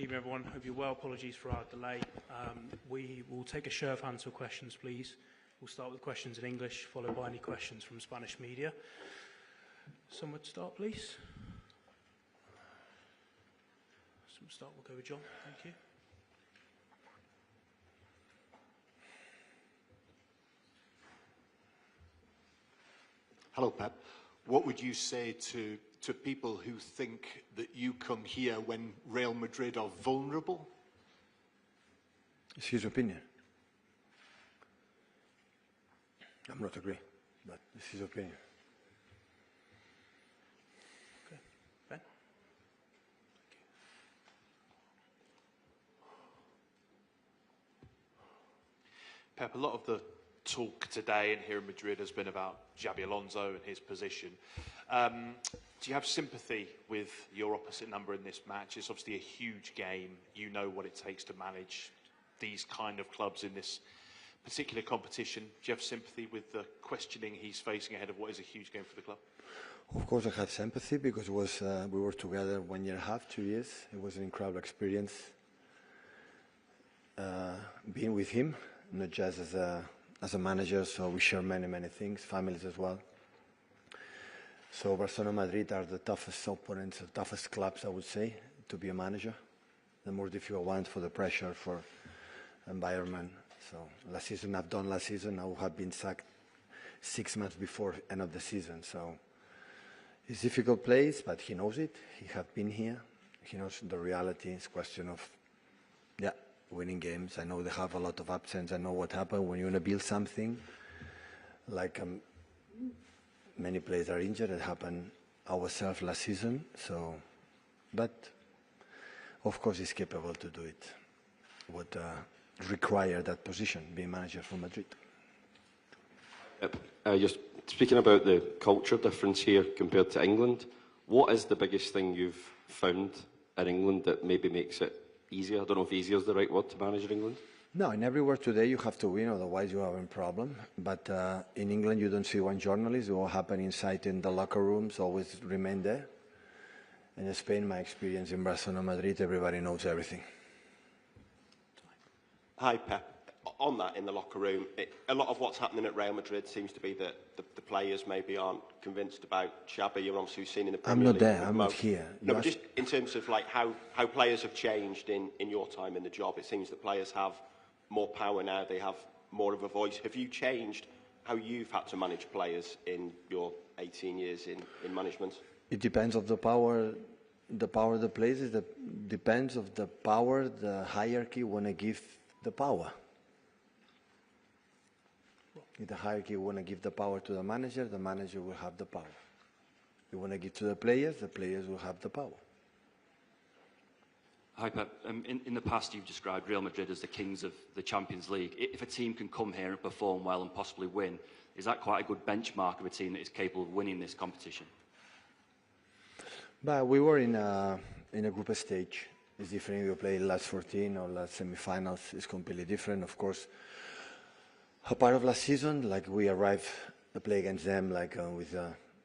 evening, everyone. Hope you're well. Apologies for our delay. We will take a show of hands for questions, please. We'll start with questions in English, followed by any questions from Spanish media. Someone to start, please. Someone to start. We'll go with John. Thank you. Hello, Pep. What would you say to people who think that you come here when Real Madrid are vulnerable? It's his opinion. I'm not agree, but it's his opinion. Okay. Ben? Pep, a lot of the talk today and here in Madrid has been about Xabi Alonso and his position. Do you have sympathy with your opposite number in this match? It's obviously a huge game. You know what it takes to manage these kind of clubs in this particular competition. Do you have sympathy with the questioning he's facing ahead of what is a huge game for the club? Of course I have sympathy because it was, we were together 1 year and a half, 2 years. It was an incredible experience being with him, not just as a manager, so we share many things, families as well. So Barcelona Madrid are the toughest opponents, the toughest clubs, I would say, to be a manager. The more difficult one for the pressure, for environment. So last season, I've done last season, I would have been sacked 6 months before end of the season. So it's a difficult place, but he knows it. He has been here. He knows the reality. It's a question of, winning games. I know they have a lot of absence. I know what happened when you want to build something. Like many players are injured. It happened ourselves last season. So, but of course he's capable to do it. What require that position, being manager for Madrid. Just speaking about the culture difference here compared to England, what is the biggest thing you've found in England that maybe makes it easier? I don't know if easier is the right word to manage in England. No, in everywhere today you have to win, otherwise you have a problem. But in England you don't see one journalist. What happens inside in the locker rooms always remain there. In Spain, my experience in Barcelona, Madrid, everybody knows everything. Hi, Pep. On that, in the locker room, a lot of what's happening at Real Madrid seems to be that the players maybe aren't convinced about Xabi. You're obviously seen in the Premier League. I'm not there. I'm not here. No, but just in terms of like how players have changed in your time in the job, it seems that players have more power now. They have more of a voice. Have you changed how you've had to manage players in your 18 years in management? It depends of the power. The power of the players depends of the power the hierarchy want to give the power. If the hierarchy want to give the power to the manager will have the power. If you want to give to the players will have the power. Hi, Pep. In the past, you've described Real Madrid as the kings of the Champions League. If a team can come here and perform well and possibly win, is that quite a good benchmark of a team that is capable of winning this competition? But we were in a group stage. It's different if you play last 14 or last semi-finals. It's completely different, of course. A part of last season, like we arrived to play against them, like with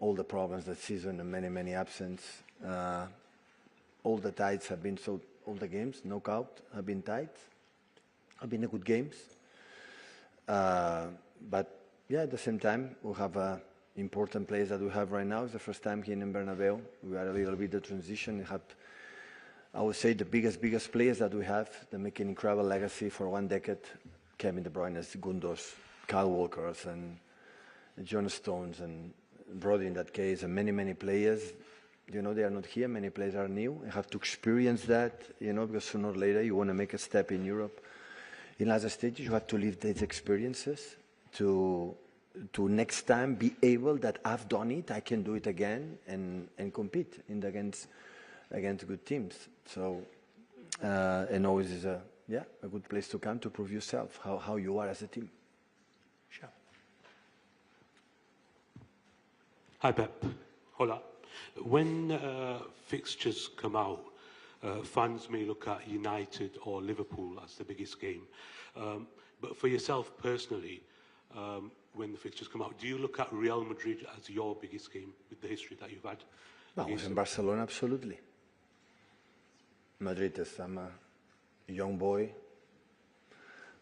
all the problems that season and many absence. All the ties have been all the games, knockout, have been tight. Have been good games. But yeah, at the same time, we have important players that we have right now. It's the first time here in Bernabeu. We are a little bit the transition. We have, I would say, the biggest players that we have. They make an incredible legacy for 1 decade. Kevin De Bruyne, Gundogan, Kyle Walkers, and John Stones, and Rodri in that case, and many players. You know, they are not here. Many players are new. You have to experience that, you know, because sooner or later you want to make a step in Europe. In other stages, you have to live these experiences to next time be able that I've done it, I can do it again and compete against good teams. So, and always is a good place to come to prove yourself, how you are as a team. Sure. Hi, Pep. Hola. When fixtures come out, fans may look at United or Liverpool as the biggest game. But for yourself personally, when the fixtures come out, do you look at Real Madrid as your biggest game with the history that you've had? No, in Barcelona, absolutely. Madrid is, I'm a young boy,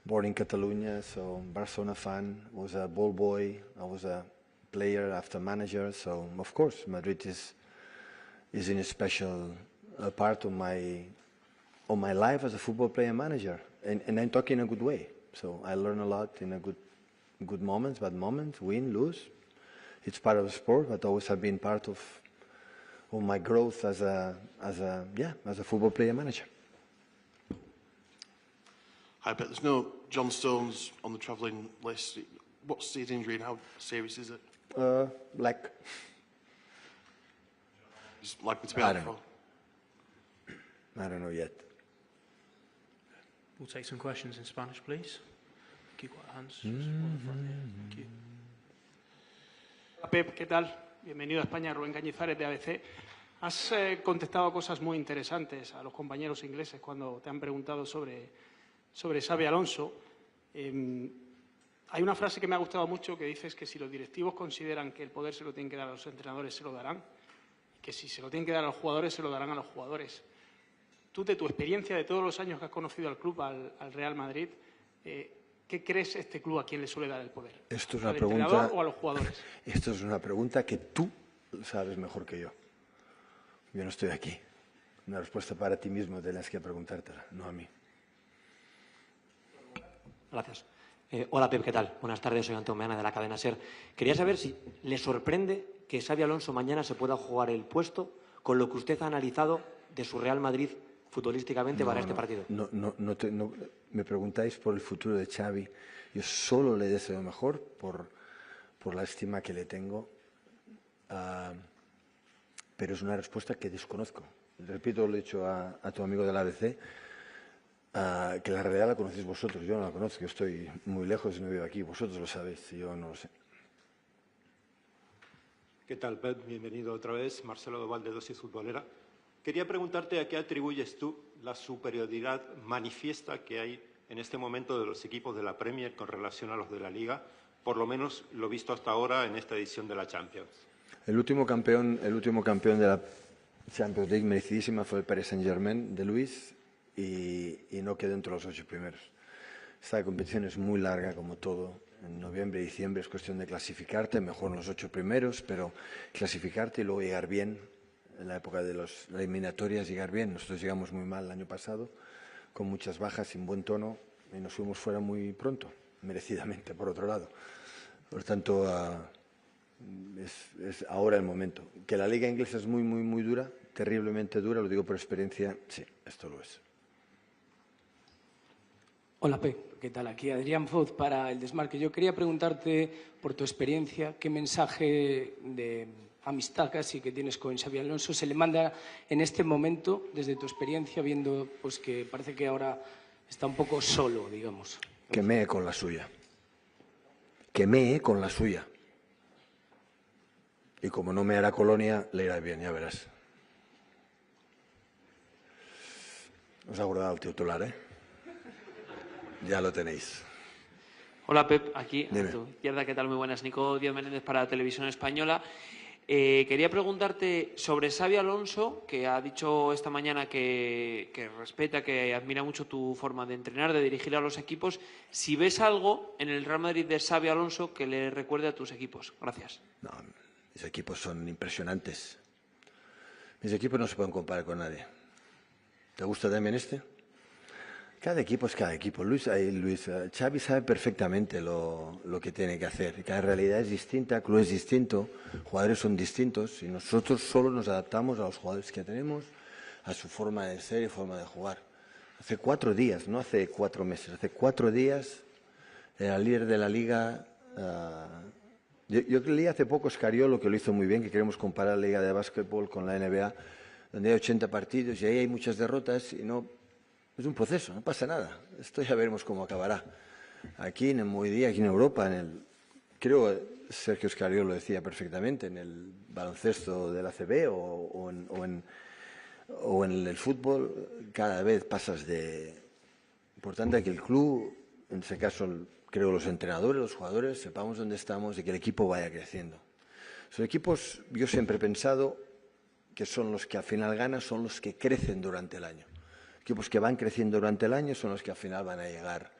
born in Catalonia, so Barcelona fan, was a ball boy, I was a player after manager, so of course Madrid is in a special part of my life as a football player and manager, and I'm talking in a good way. So I learn a lot in a good moments, bad moments, win, lose. It's part of the sport, but always have been part of my growth as a football player and manager. Hi, but there's no John Stones on the travelling list. What's his injury and how serious is it? Like. He's likely to be out for. I don't know yet. We'll take some questions in Spanish, please. Keep your hands just on the front here. Thank you. Pep, ¿qué tal? Bienvenido a España, Rubén Cañizares de ABC. Has contestado cosas muy interesantes a los compañeros ingleses cuando te han preguntado sobre Xabi Alonso. Hay una frase que me ha gustado mucho que dices que si los directivos consideran que el poder se lo tienen que dar a los entrenadores, se lo darán. Que si se lo tienen que dar a los jugadores, se lo darán a los jugadores. Tú, de tu experiencia de todos los años que has conocido al club, al Real Madrid, ¿qué crees este club a quién le suele dar el poder? Esto es una ¿Al pregunta, entrenador o a los jugadores? Esto es una pregunta que tú sabes mejor que yo. Yo no estoy aquí. Una respuesta para ti mismo tienes que preguntártela, no a mí. Gracias. Hola Pep, ¿qué tal? Buenas tardes, soy Antón Meana de la cadena SER. Quería saber si le sorprende que Xabi Alonso mañana se pueda jugar el puesto con lo que usted ha analizado de su Real Madrid futbolísticamente para este partido. No, me preguntáis por el futuro de Xavi. Yo solo le deseo mejor por la estima que le tengo, pero es una respuesta que desconozco. Repito, lo he dicho a tu amigo del ABC, que la realidad la conocéis vosotros, yo no la conozco, yo estoy muy lejos y no vivo aquí, vosotros lo sabéis, yo no lo sé. ¿Qué tal, Pep? Bienvenido otra vez, Marcelo Doval de Dosis Futbolera. Quería preguntarte a qué atribuyes tú la superioridad manifiesta que hay en este momento de los equipos de la Premier con relación a los de la Liga, por lo menos lo visto hasta ahora en esta edición de la Champions. El último campeón de la Champions League merecidísima fue el Paris Saint-Germain de Luis y no quedó entre los 8 primeros. Esta competición es muy larga, como todo. En noviembre y diciembre es cuestión de clasificarte, mejor en los 8 primeros, pero clasificarte y luego llegar bien. En la época de las eliminatorias, llegar bien. Nosotros llegamos muy mal el año pasado, con muchas bajas, sin buen tono, y nos fuimos fuera muy pronto, merecidamente, por otro lado. Por tanto, es ahora el momento. Que la liga inglesa es muy, muy, muy dura, terriblemente dura, lo digo por experiencia, sí, esto lo es. Hola, Pep, ¿qué tal? Aquí Adrián Foz para El Desmarque. Yo quería preguntarte, por tu experiencia, qué mensaje de amistad casi que tienes con Xabi Alonso se le manda en este momento, desde tu experiencia, viendo pues que parece que ahora está un poco solo, digamos. Que mee con la suya. Que mee con la suya. Y como no me hará Colonia, le irá bien, ya verás. Os ha guardado el titular, ¿eh? Ya lo tenéis. Hola Pep, aquí Dime. a tu izquierda, ¿qué tal? Muy buenas. Nico Díaz Menéndez para la Televisión Española. Quería preguntarte sobre Xabi Alonso, que ha dicho esta mañana que respeta, que admira mucho tu forma de entrenar, de dirigir a los equipos. Si ves algo en el Real Madrid de Xabi Alonso que le recuerde a tus equipos. Gracias. No, mis equipos son impresionantes. Mis equipos no se pueden comparar con nadie. ¿Te gusta también este? Cada equipo es cada equipo. Xavi sabe perfectamente lo que tiene que hacer. Cada realidad es distinta, el club es distinto, jugadores son distintos y nosotros solo nos adaptamos a los jugadores que tenemos, a su forma de ser y forma de jugar. Hace 4 días, no hace 4 meses, hace 4 días era líder de la Liga. Yo leí hace poco Scariolo, que lo hizo muy bien, que queremos comparar la Liga de Básquetbol con la NBA, donde hay 80 partidos y ahí hay muchas derrotas y no... Es un proceso, no pasa nada. Esto ya veremos cómo acabará. Aquí en el Movidía, aquí en Europa, creo que Sergio Scariolo lo decía perfectamente, en el baloncesto del ACB o en el fútbol, cada vez pasas de... Importante que el club, en ese caso, creo los entrenadores, los jugadores, sepamos dónde estamos y que el equipo vaya creciendo. Los equipos, yo siempre he pensado que son los que al final ganan, son los que crecen durante el año. equipos que van creciendo durante el año son los que al final van a llegar